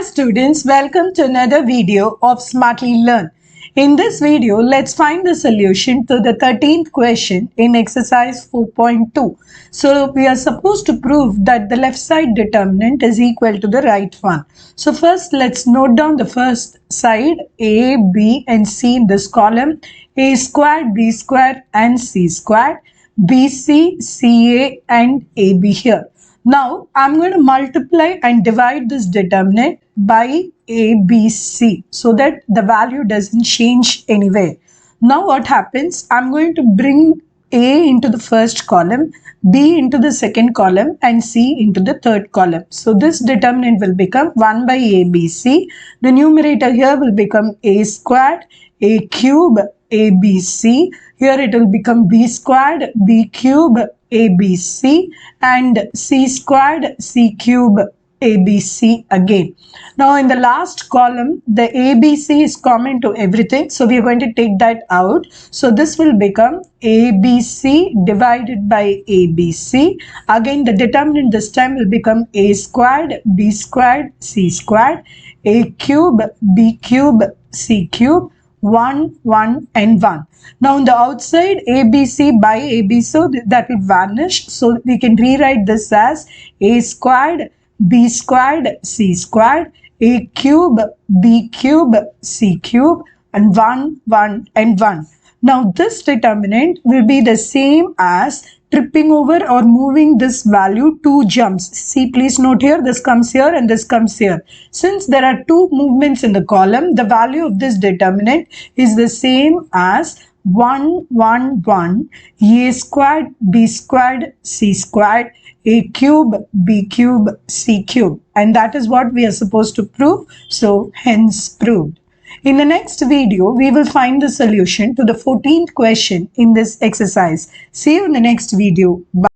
students, welcome to another video of Smartly Learn. In this video, let's find the solution to the 13th question in exercise 4.2. So we are supposed to prove that the left side determinant is equal to the right one. So first let's note down the first side A, B and C in this column. A squared, B squared and C squared. BC, CA and AB here. Now, I'm going to multiply and divide this determinant by ABC so that the value doesn't change anywhere. Now, what happens? I'm going to bring A into the first column, B into the second column and C into the third column. So, this determinant will become 1 by ABC. The numerator here will become A squared, A cube, ABC. Here it will become B squared, B cube, ABC and C squared, C cube, ABC again. Now in the last column, the ABC is common to everything. So we are going to take that out. So this will become ABC divided by ABC. Again, the determinant this time will become A squared, B squared, C squared, A cube, B cube, C cube, 1, 1 and 1. Now on the outside ABC by AB, so that will vanish. So we can rewrite this as A squared, B squared, C squared, A cube, B cube, C cube and 1, 1 and 1. Now this determinant will be the same as tripping over or moving this value 2 jumps. See, please note here, this comes here and this comes here. Since there are 2 movements in the column, the value of this determinant is the same as 1, 1, 1, A squared, B squared, C squared, A cube, B cube, C cube. And that is what we are supposed to prove. So, hence proved. In the next video, we will find the solution to the 14th question in this exercise. See you in the next video. Bye.